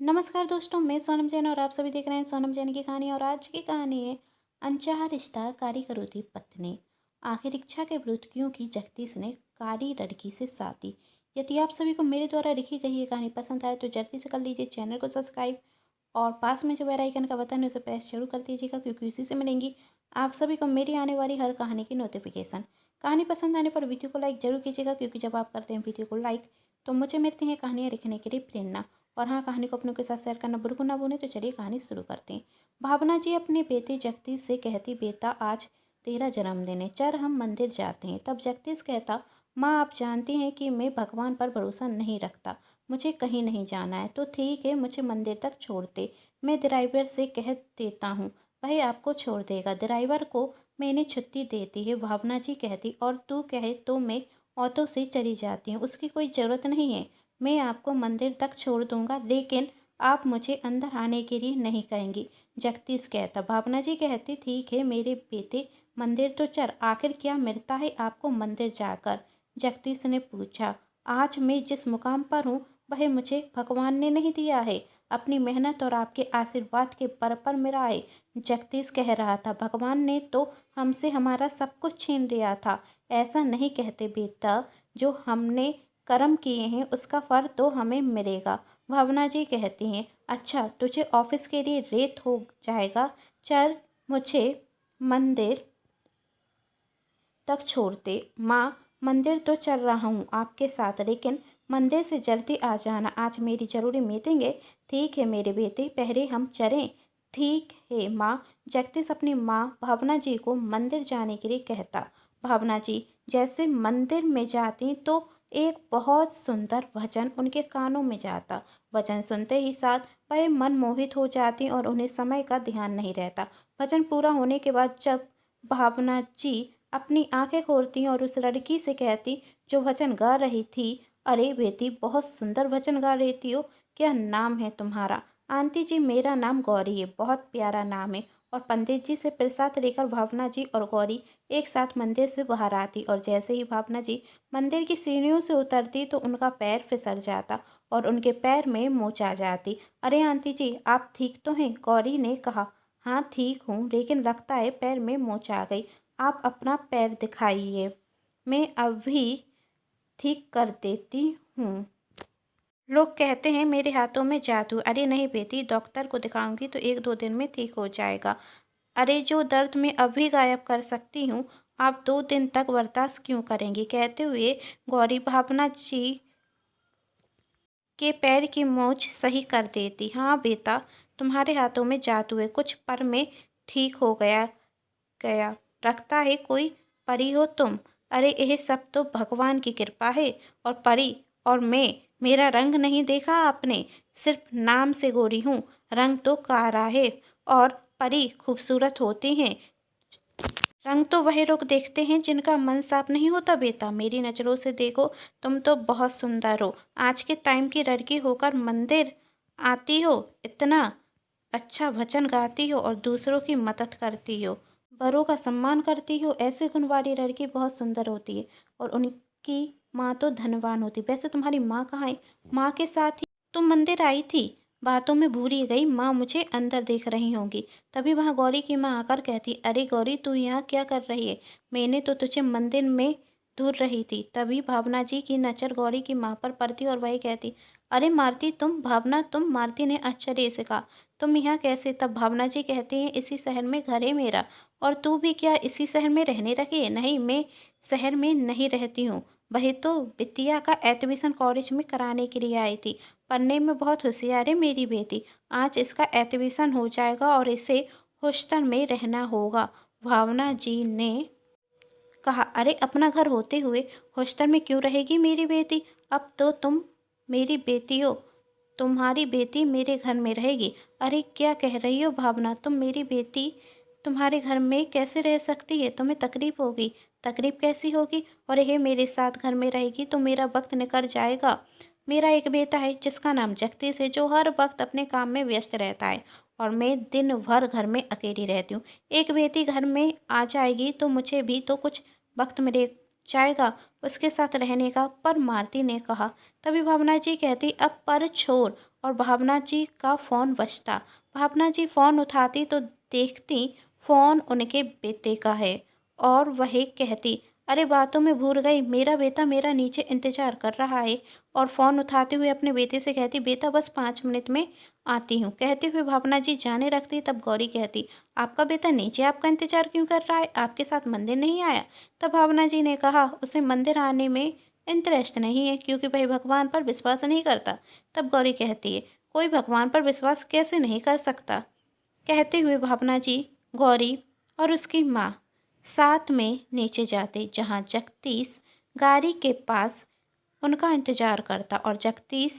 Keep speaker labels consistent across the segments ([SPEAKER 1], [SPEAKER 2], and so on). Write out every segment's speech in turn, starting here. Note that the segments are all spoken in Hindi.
[SPEAKER 1] नमस्कार दोस्तों, मैं सोनम जैन और आप सभी देख रहे हैं सोनम जैन की कहानी। और आज की कहानी है अनचाहा रिश्ता कारी करो थी पत्नी। आखिर इच्छा के विरुद्ध क्यों की जगदीश ने कारी लड़की से शादी। यदि आप सभी को मेरे द्वारा लिखी गई ये कहानी पसंद आए तो जल्दी से कर लीजिए चैनल को सब्सक्राइब और पास में जो बेल आइकन का बटन है उसे प्रेस जरूर कर दीजिएगा, क्योंकि उसी से मिलेंगी आप सभी को मेरी आने वाली हर कहानी की नोटिफिकेशन। कहानी पसंद आने पर वीडियो को लाइक जरूर कीजिएगा, क्योंकि जब आप करते हैं वीडियो को लाइक तो मुझे मिलती है कहानियाँ लिखने के लिए प्रेरणा। और हाँ, कहानी को अपनों के साथ शेयर करना बिल्कुल ना भूलें। तो चलिए कहानी शुरू करते हैं। भावना जी अपने बेटे जगदीश से कहती, बेटा आज तेरा जन्मदिन है, चल हम मंदिर जाते हैं। तब जगदीश कहता, माँ आप जानती हैं कि मैं भगवान पर भरोसा नहीं रखता, मुझे कहीं नहीं जाना है। तो ठीक है, मुझे मंदिर तक छोड़ दे, मैं ड्राइवर से कह देता हूँ, भाई आपको छोड़ देगा। ड्राइवर को मैंने छुट्टी दे दी है। भावना जी कहती, और तू कहे तो मैं ऑटो से चली जाती हूँ, उसकी कोई ज़रूरत नहीं है। मैं आपको मंदिर तक छोड़ दूंगा, लेकिन आप मुझे अंदर आने के लिए नहीं कहेंगी। जगदीश कहता। भावना जी कहती, ठीक है मेरे बेटे, मंदिर तो चल, आखिर क्या मिलता है आपको मंदिर जाकर। जगदीश ने पूछा, आज मैं जिस मुकाम पर हूँ वह मुझे भगवान ने नहीं दिया है, अपनी मेहनत और आपके आशीर्वाद के बल पर मिला है। जगदीश कह रहा था, भगवान ने तो हमसे हमारा सब कुछ छीन लिया था। ऐसा नहीं कहते बेटा, जो हमने कर्म किए हैं उसका फल तो हमें मिलेगा। भावना जी कहती हैं, अच्छा तुझे ऑफिस के लिए लेट हो जाएगा, चल मुझे मंदिर तक छोड़ते। माँ मंदिर तो चल रहा हूँ आपके साथ, लेकिन मंदिर से जल्दी आ जाना, आज मेरी ज़रूरी मीटिंग है। ठीक है मेरे बेटे, पहले हम चलें। ठीक है माँ। जगदीश अपनी माँ भावना जी को मंदिर जाने के लिए कहता। भावना जी जैसे मंदिर में जाती तो एक बहुत सुंदर भजन उनके कानों में जाता। भजन सुनते ही साथ वह मन मोहित हो जाती और उन्हें समय का ध्यान नहीं रहता। भजन पूरा होने के बाद जब भावना जी अपनी आंखें खोलती और उस लड़की से कहती जो वचन गा रही थी, अरे बेटी बहुत सुंदर वचन गा रही हो, क्या नाम है तुम्हारा। आंटी जी मेरा नाम गौरी है, बहुत प्यारा नाम है। और पंडित जी से प्रसाद लेकर भावना जी और गौरी एक साथ मंदिर से बाहर आती, और जैसे ही भावना जी मंदिर की सीढ़ियों से उतरती तो उनका पैर फिसल जाता और उनके पैर में मोच आ जाती। अरे आंटी जी आप ठीक तो हैं, गौरी ने कहा। हाँ ठीक हूँ, लेकिन लगता है पैर में मोच आ गई, आप अपना पैर दिखाइए, मैं अभी ठीक कर देती हूँ। लोग कहते हैं मेरे हाथों में जादू। अरे नहीं बेटी, डॉक्टर को दिखाऊंगी तो एक दो दिन में ठीक हो जाएगा। अरे जो दर्द मैं अभी गायब कर सकती हूँ, आप 2 दिन तक बर्दाश्त क्यों करेंगी। कहते हुए गौरी भावना जी के पैर की मोच सही कर देती। हाँ बेटा, तुम्हारे हाथों में जादू है, कुछ पर में ठीक हो गया गया लगता है कोई परी हो तुम। अरे यह सब तो भगवान की कृपा है। और परी और मैं, मेरा रंग नहीं देखा आपने, सिर्फ नाम से गोरी हूँ, रंग तो काला है। और परी खूबसूरत होती हैं, रंग तो वह लोग देखते हैं जिनका मन साफ नहीं होता। बेटा मेरी नज़रों से देखो, तुम तो बहुत सुंदर हो, आज के टाइम की लड़की होकर मंदिर आती हो, इतना अच्छा वचन गाती हो और दूसरों की मदद करती हो, बड़ों का सम्मान करती हो। ऐसे गुण वाली लड़की बहुत सुंदर होती है और उनकी माँ तो धनवान होती। वैसे तुम्हारी माँ कहाँ है। माँ के साथ ही तुम मंदिर आई थी, बातों में भूल ही गई, माँ मुझे अंदर देख रही होंगी। तभी वहाँ गौरी की माँ आकर कहती, अरे गौरी तू यहाँ क्या कर रही है, मैंने तो तुझे मंदिर में ढूंढ रही थी। तभी भावना जी की नज़र गौरी की माँ पर पड़ती और वही कहती, अरे मारती तुम, भावना तुम। मारती ने आश्चर्य से कहा, तुम यहाँ कैसे। तब भावना जी कहती हैं, इसी शहर में घर है मेरा। और तू भी क्या इसी शहर में रहने लगी है। नहीं, मैं शहर में नहीं रहती हूँ, वही तो बिटिया का एडमिशन कॉलेज में कराने के लिए आई थी। पढ़ने में बहुत होशियार है मेरी बेटी, आज इसका एडमिशन हो जाएगा और इसे हॉस्टल में रहना होगा। भावना जी ने कहा, अरे अपना घर होते हुए हॉस्टल में क्यों रहेगी मेरी बेटी, अब तो तुम मेरी बेटी हो, तुम्हारी बेटी मेरे घर में रहेगी। अरे क्या कह रही हो भावना, तुम मेरी बेटी तुम्हारे घर में कैसे रह सकती है, तुम्हें तकलीफ होगी। तकलीफ कैसी होगी, और यह मेरे साथ घर में रहेगी तो मेरा वक्त निकल जाएगा। मेरा एक बेटा है जिसका नाम जगदीश है, जो हर वक्त अपने काम में व्यस्त रहता है और मैं दिन भर घर में अकेली रहती हूँ। एक बेटी घर में आ जाएगी तो मुझे भी तो कुछ वक्त मिले जाएगा उसके साथ रहने का। पर मालती ने कहा। तभी भावना जी कहती, अब पर छोड़, और भावना जी का फ़ोन बजता। भावना जी फ़ोन उठाती तो देखती फ़ोन उनके बेटे का है, और वह कहती, अरे बातों में भूल गई, मेरा बेटा मेरा नीचे इंतजार कर रहा है। और फ़ोन उठाते हुए अपने बेटे से कहती, बेटा बस 5 मिनट में आती हूँ। कहते हुए भावना जी जाने रखती। तब गौरी कहती, आपका बेटा नीचे आपका इंतजार क्यों कर रहा है, आपके साथ मंदिर नहीं आया? तब भावना जी ने कहा, उसे मंदिर आने में इंटरेस्ट नहीं है, क्योंकि वह भगवान पर विश्वास नहीं करता। तब गौरी कहती है, कोई भगवान पर विश्वास कैसे नहीं कर सकता? कहते हुए भावना जी, गौरी और उसकी माँ साथ में नीचे जाते, जहाँ जगदीश गाड़ी के पास उनका इंतजार करता। और जगदीश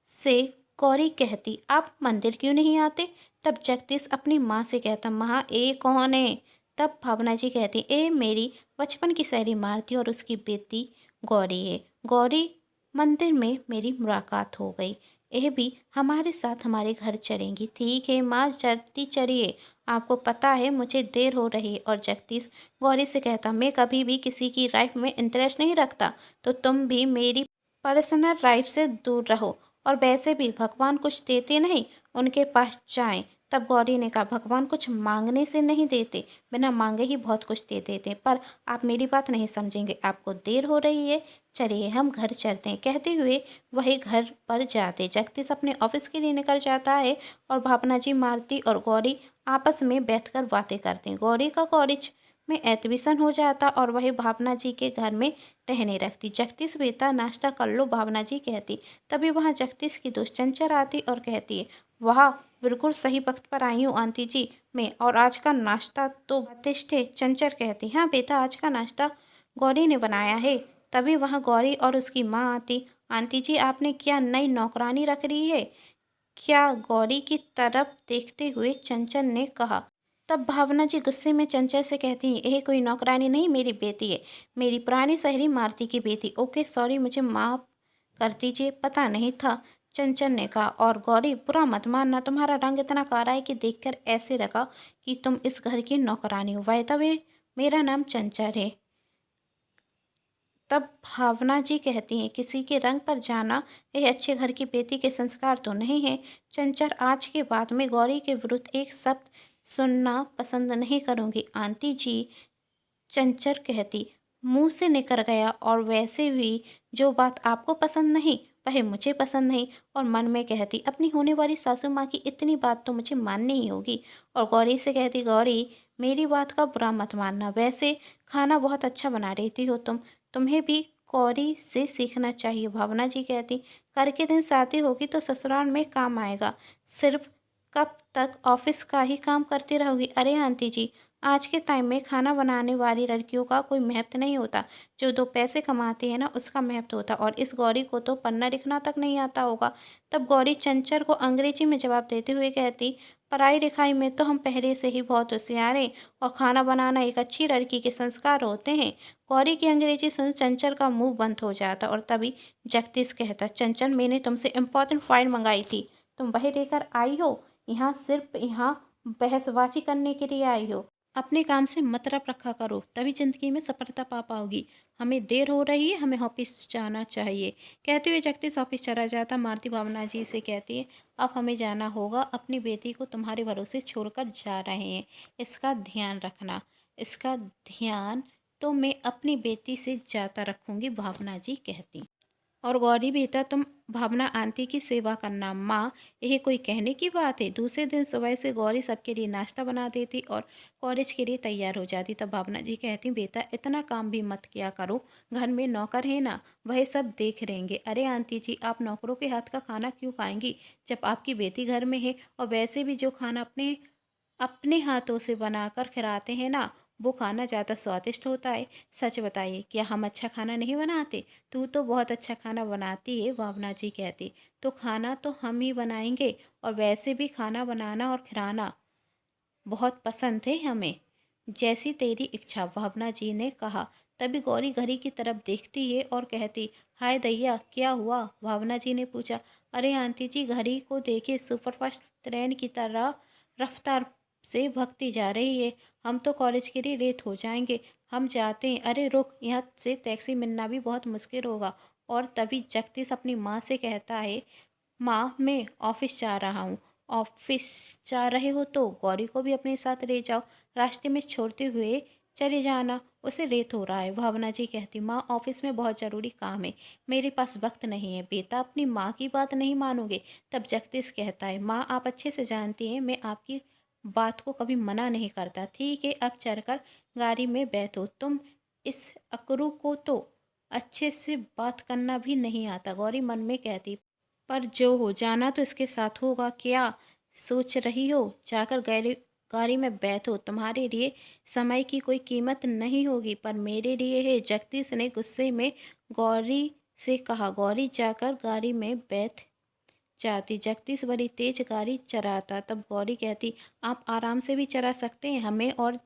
[SPEAKER 1] से गौरी कहती, आप मंदिर क्यों नहीं आते? तब जगदीश अपनी माँ से कहता, माँ ए कौन है? तब भावना जी कहती, ए मेरी बचपन की सहेली मालती और उसकी बेटी गौरी है। गौरी, मंदिर में मेरी मुलाकात हो गई, यह भी हमारे साथ हमारे घर चलेंगी। ठीक है माँ, जल्दी चलिए, आपको पता है मुझे देर हो रही है। और जगदीश गौरी से कहता, मैं कभी भी किसी की लाइफ में इंटरेस्ट नहीं रखता, तो तुम भी मेरी पर्सनल लाइफ से दूर रहो। और वैसे भी भगवान कुछ देते नहीं, उनके पास जाएं। तब गौरी ने कहा, भगवान कुछ मांगने से नहीं देते, बिना मांगे ही बहुत कुछ दे देते हैं। पर आप मेरी बात नहीं समझेंगे, आपको देर हो रही है, चलिए हम घर चलते हैं। कहते हुए वही घर पर जाते। जगदीश अपने ऑफिस के लिए निकल जाता है, और भावना जी, मालती और गौरी आपस में बैठकर बातें करते हैं। गौरी का कॉलेज में एडमिशन हो जाता, और वही भावना जी के घर में रहने रखती। जगदीश बेटा नाश्ता कर लो, भावना जी कहती। तभी वहाँ जगदीश की दोस्त चंचल आती और कहती है, वाह, बिल्कुल सही वक्त पर आई हूँ आंटी जी मैं, और आज का नाश्ता तो स्वादिष्ट है। चंचल कहती, हाँ बेटा, आज का नाश्ता गौरी ने बनाया है। तभी वहाँ गौरी और उसकी माँ आती। आंटी जी, आपने क्या नई नौकरानी रख ली है क्या? गौरी की तरफ देखते हुए चंचल ने कहा। तब भावना जी गुस्से में चंचल से कहती हैं, यह कोई नौकरानी नहीं, मेरी बेटी है, मेरी पुरानी सहेली मालती की बेटी। ओके सॉरी, मुझे माफ़ कर दीजिए, पता नहीं था। चंचल ने कहा। और गौरी, बुरा मत मानना, तुम्हारा रंग इतना काला है कि देखकर ऐसे लगा कि तुम इस घर की नौकरानी हो। वैसे मेरा नाम चंचल है। तब भावना जी कहती हैं, किसी के रंग पर जाना यह अच्छे घर की बेटी के संस्कार तो नहीं है। चंचल, आज के बाद में गौरी के विरुद्ध एक शब्द सुनना पसंद नहीं करूँगी आंटी जी। चंचल कहती, मुंह से निकल गया, और वैसे भी जो बात आपको पसंद नहीं वह मुझे पसंद नहीं। और मन में कहती, अपनी होने वाली सासू माँ की इतनी बात तो मुझे माननी ही होगी। और गौरी से कहती, गौरी, मेरी बात का बुरा मत मानना, वैसे खाना बहुत अच्छा बना रहती हो तुम, तुम्हें भी गौरी से सीखना चाहिए। भावना जी कहती, करके दिन शादी होगी तो ससुराल में काम आएगा, सिर्फ कब तक ऑफिस का ही काम करती रहोगी? अरे आंटी जी, आज के टाइम में खाना बनाने वाली लड़कियों का कोई महत्व नहीं होता, जो 2 पैसे कमाती है ना उसका महत्व होता। और इस गौरी को तो पढ़ना लिखना तक नहीं आता होगा। तब गौरी चंचल को अंग्रेजी में जवाब देते हुए कहती, पढ़ाई लिखाई में तो हम पहले से ही बहुत होशियार हैं, और खाना बनाना एक अच्छी लड़की के संस्कार होते हैं। गौरी की अंग्रेजी सुन चंचल का मुंह बंद हो जाता। और तभी जगदीश कहता, चंचल, मैंने तुमसे इम्पोर्टेंट फाइल मंगाई थी, तुम वही लेकर आई हो? यहाँ सिर्फ यहाँ बहसबाजी करने के लिए आई हो? अपने काम से मतलब रखा करो, तभी जिंदगी में सफलता पा पाओगी। हमें देर हो रही है, हमें ऑफिस जाना चाहिए। कहते हुए जगदीश ऑफिस चला जाता। मालती भावना जी से कहती है, अब हमें जाना होगा, अपनी बेटी को तुम्हारे भरोसे छोड़कर जा रहे हैं, इसका ध्यान रखना। इसका ध्यान तो मैं अपनी बेटी से ज़्यादा रखूंगी, भावना जी कहती। और गौरी बेटा, तुम भावना आंटी की सेवा करना। माँ, यह कोई कहने की बात है? दूसरे दिन सुबह से गौरी सबके लिए नाश्ता बना देती और कॉलेज के लिए तैयार हो जाती। तब भावना जी कहती, बेटा इतना काम भी मत किया करो, घर में नौकर है ना, वह सब देख रहेंगे। अरे आंटी जी, आप नौकरों के हाथ का खाना क्यों खाएंगी जब आपकी बेटी घर में है? और वैसे भी जो खाना अपने अपने हाथों से बनाकर खिलाते हैं ना, वो खाना ज़्यादा स्वादिष्ट होता है। सच बताइए, क्या हम अच्छा खाना नहीं बनाते? तू तो बहुत अच्छा खाना बनाती है, भावना जी कहती। तो खाना तो हम ही बनाएंगे, और वैसे भी खाना बनाना और खिलाना बहुत पसंद है हमें, जैसी तेरी इच्छा, भावना जी ने कहा। तभी गौरी घड़ी की तरफ देखती है और कहती, हाय दैया, क्या हुआ? भावना जी ने पूछा। अरे आंटी जी, घड़ी को देखिए, सुपरफास्ट ट्रेन की तरह रफ्तार से भगती जा रही है, हम तो कॉलेज के लिए लेट हो जाएंगे। हम जाते हैं। अरे रुक, यहाँ से टैक्सी मिलना भी बहुत मुश्किल होगा। और तभी जगदीश अपनी माँ से कहता है, माँ मैं ऑफिस जा रहा हूँ। ऑफिस जा रहे हो तो गौरी को भी अपने साथ ले जाओ, रास्ते में छोड़ते हुए चले जाना, उसे लेट हो रहा है। भावना जी कहती, माँ ऑफिस में बहुत ज़रूरी काम है, मेरे पास वक्त नहीं है। बेटा अपनी माँ की बात नहीं मानोगे? तब जगदीश कहता है, माँ आप अच्छे से जानती हैं मैं आपकी बात को कभी मना नहीं करता। ठीक है अब चलकर गाड़ी में बैठो। तुम इस अकरू को तो अच्छे से बात करना भी नहीं आता। गौरी मन में कहती, पर जो हो जाना तो इसके साथ होगा। क्या सोच रही हो? जाकर गाड़ी में बैठो, तुम्हारे लिए समय की कोई कीमत नहीं होगी पर मेरे लिए है। जगदीश ने गुस्से में गौरी से कहा। गौरी जाकर गाड़ी में बैठ जाती। जगदीश बड़ी तेज गाड़ी चलाता। तब गौरी कहती, आप आराम से भी चला सकते हैं, हमें और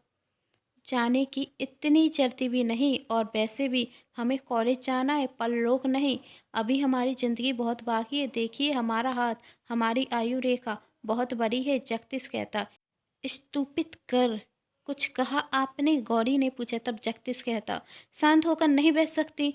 [SPEAKER 1] जाने की इतनी जल्दी भी नहीं, और वैसे भी हमें कॉलेज जाना है, पर लोग नहीं। अभी हमारी ज़िंदगी बहुत बाकी है। देखिए हमारा हाथ, हमारी आयु रेखा बहुत बड़ी है। जगदीश कहता, स्टूपिड कर, कुछ कहा आपने? गौरी ने पूछा। तब जगदीश कहता, शांत होकर नहीं बैठ सकती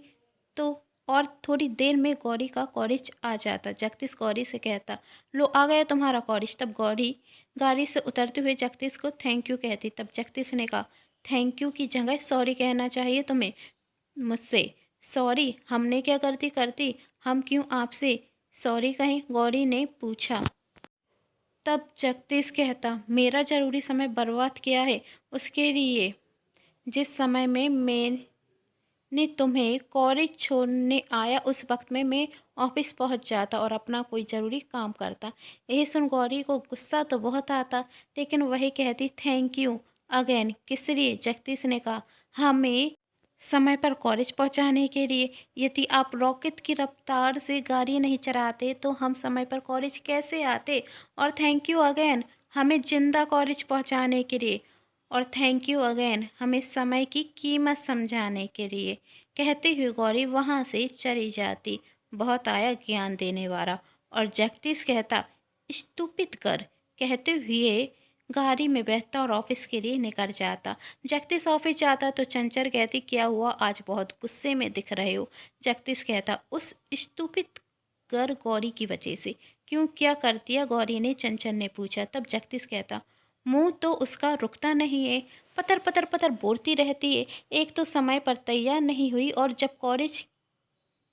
[SPEAKER 1] तो? और थोड़ी देर में गौरी का कॉलेज आ जाता। जगदीश गौरी से कहता, लो आ गया तुम्हारा कॉलेज। तब गौरी गाड़ी से उतरते हुए जगदीश को थैंक यू कहती। तब जगदीश ने कहा, थैंक यू की जगह सॉरी कहना चाहिए तुम्हें मुझसे। सॉरी? हमने क्या गलती करती, हम क्यों आपसे सॉरी कहें? गौरी ने पूछा। तब जगदीश कहता, मेरा ज़रूरी समय बर्बाद किया है उसके लिए। जिस समय में मैंने तुम्हें कॉलेज छोड़ने आया उस वक्त में मैं ऑफिस पहुंच जाता और अपना कोई ज़रूरी काम करता। यही सुन गौरी को गुस्सा तो बहुत आता, लेकिन वही कहती थैंक यू अगेन। किस लिए? जगदीश ने कहा, हमें समय पर कॉलेज पहुंचाने के लिए। यदि आप रॉकेट की रफ्तार से गाड़ी नहीं चलाते तो हम समय पर कॉलेज कैसे आते? और थैंक यू अगेन हमें जिंदा कॉलेज पहुंचाने के लिए। और थैंक यू अगेन हमें समय की कीमत समझाने के लिए। कहते हुए गौरी वहाँ से चली जाती। बहुत आया ज्ञान देने वाला। और जगदीश कहता, स्टूपिड कर, कहते हुए गाड़ी में बैठता और ऑफिस के लिए निकल जाता। जगदीश ऑफिस जाता तो चंचल कहती, क्या हुआ, आज बहुत गुस्से में दिख रहे हो? जगदीश कहता, उस स्टूपिड कर गौरी की वजह से। क्यों, क्या कर दिया? गौरी ने चंचल ने पूछा। तब जगदीश कहता, मुंह तो उसका रुकता नहीं है, पतर पतर पतर बोलती रहती है। एक तो समय पर तैयार नहीं हुई और जब कॉलेज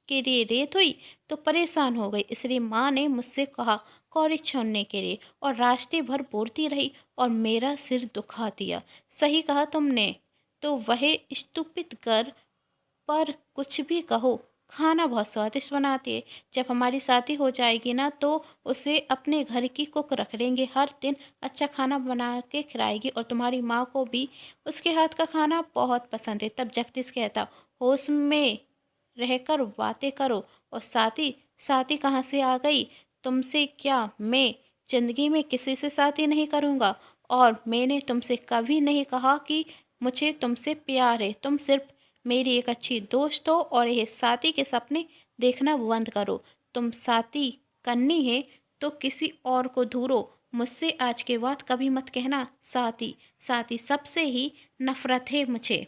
[SPEAKER 1] के लिए रेत हुई तो परेशान हो गई, इसलिए माँ ने मुझसे कहा कॉलेज छोड़ने के लिए, और रास्ते भर बोलती रही और मेरा सिर दुखा दिया। सही कहा तुमने, तो वह स्टूपिड कर, पर कुछ भी कहो खाना बहुत स्वादिष्ट बनाती है। जब हमारी शादी हो जाएगी ना तो उसे अपने घर की कुक रख लेंगे, हर दिन अच्छा खाना बना के खिलाएगी और तुम्हारी माँ को भी उसके हाथ का खाना बहुत पसंद है। तब जगदीश कहता, होश में रहकर बातें करो। और साथी, साथी कहाँ से आ गई तुमसे? क्या मैं जिंदगी में किसी से शादी नहीं करूँगा, और मैंने तुमसे कभी नहीं कहा कि मुझे तुमसे प्यार है। तुम सिर्फ मेरी एक अच्छी दोस्त हो और ये शादी के सपने देखना बंद करो। तुम शादी करनी है तो किसी और को ढूंढो, मुझसे आज के बाद कभी मत कहना साथी साथी, सबसे ही नफरत है मुझे।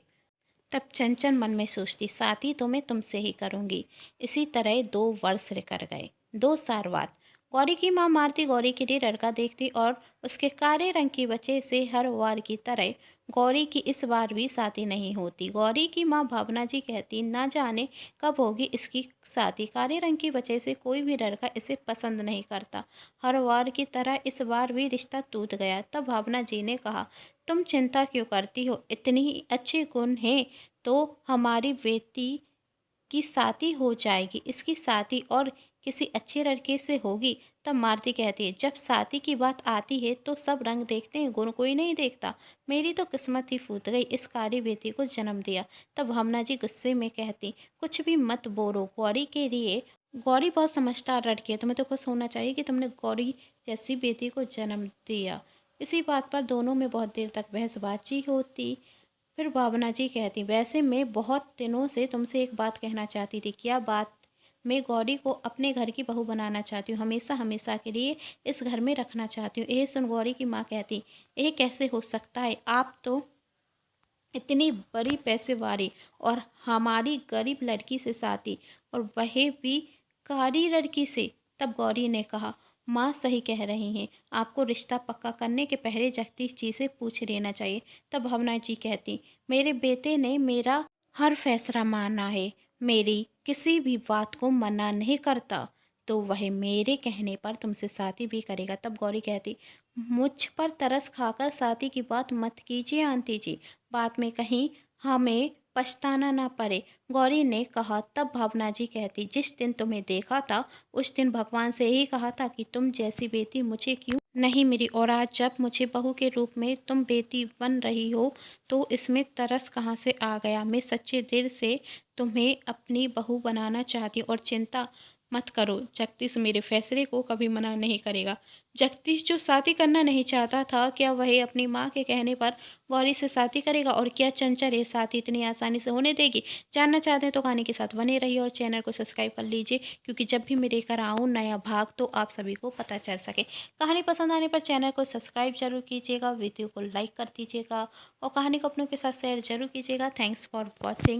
[SPEAKER 1] तब चंचल मन में सोचती, शादी तो मैं तुमसे ही करूंगी। इसी तरह 2 वर्ष कर गए। 2 साल बाद गौरी की माँ मारती गौरी के लिए लड़का देखती और उसके काले रंग की वजह से हर बार की तरह गौरी की इस बार भी शादी नहीं होती। गौरी की माँ भावना जी कहती, ना जाने कब होगी इसकी शादी, काले रंग की वजह से कोई भी लड़का इसे पसंद नहीं करता। हर बार की तरह इस बार भी रिश्ता टूट गया। तब भावना जी ने कहा, तुम चिंता क्यों करती हो, इतनी अच्छे गुण हैं तो हमारी बेटी की शादी हो जाएगी। इसकी शादी और किसी अच्छे लड़के से होगी। तब मारती कहती है, जब शादी की बात आती है तो सब रंग देखते हैं, गुण कोई नहीं देखता। मेरी तो किस्मत ही फूट गई, इस काली बेटी को जन्म दिया। तब भावना जी गुस्से में कहती, कुछ भी मत बोलो गौरी के लिए। गौरी बहुत समझदार लड़की है, तुम्हें तो खुश होना चाहिए कि तुमने गौरी जैसी बेटी को जन्म दिया। इसी बात पर दोनों में बहुत देर तक बहसबाजी होती। फिर भावना जी कहती, वैसे मैं बहुत दिनों से तुमसे एक बात कहना चाहती थी। क्या बात? मैं गौरी को अपने घर की बहू बनाना चाहती हूँ, हमेशा हमेशा के लिए इस घर में रखना चाहती हूँ। यह सुन गौरी की माँ कहती, यह कैसे हो सकता है? आप तो इतनी बड़ी पैसे वाली और हमारी गरीब लड़की से शादी, और वह भी कारी लड़की से। तब गौरी ने कहा, माँ सही कह रही हैं, आपको रिश्ता पक्का करने के पहले जगदीश जी से पूछ लेना चाहिए। तब भावना जी कहती, मेरे बेटे ने मेरा हर फैसला माना है, मेरी किसी भी बात को मना नहीं करता, तो वह मेरे कहने पर तुमसे शादी भी करेगा। तब गौरी कहती, मुझ पर तरस खाकर शादी की बात मत कीजिए आंटी जी, बाद में कहीं हमें पछताना ना पड़े। गौरी ने कहा। तब भावना जी कहती, जिस दिन तुम्हें देखा था उस दिन भगवान से यही कहा था कि तुम जैसी बेटी मुझे क्यों नहीं मिली, और आज जब मुझे बहू के रूप में तुम बेटी बन रही हो तो इसमें तरस कहाँ से आ गया। मैं सच्चे दिल से तुम्हें अपनी बहू बनाना चाहती हूँ, और चिंता मत करो, जगदीश मेरे फैसले को कभी मना नहीं करेगा। जगदीश जो शादी करना नहीं चाहता था, क्या वह अपनी माँ के कहने पर गौरी से शादी करेगा, और क्या चंचल ये शादी इतनी आसानी से होने देगी? जानना चाहते हैं तो कहानी के साथ बने रहिए और चैनल को सब्सक्राइब कर लीजिए, क्योंकि जब भी मैं लेकर आऊँ नया भाग तो आप सभी को पता चल सके। कहानी पसंद आने पर चैनल को सब्सक्राइब जरूर कीजिएगा, वीडियो को लाइक कर दीजिएगा और कहानी को अपनों के साथ शेयर जरूर कीजिएगा। Thanks for watching.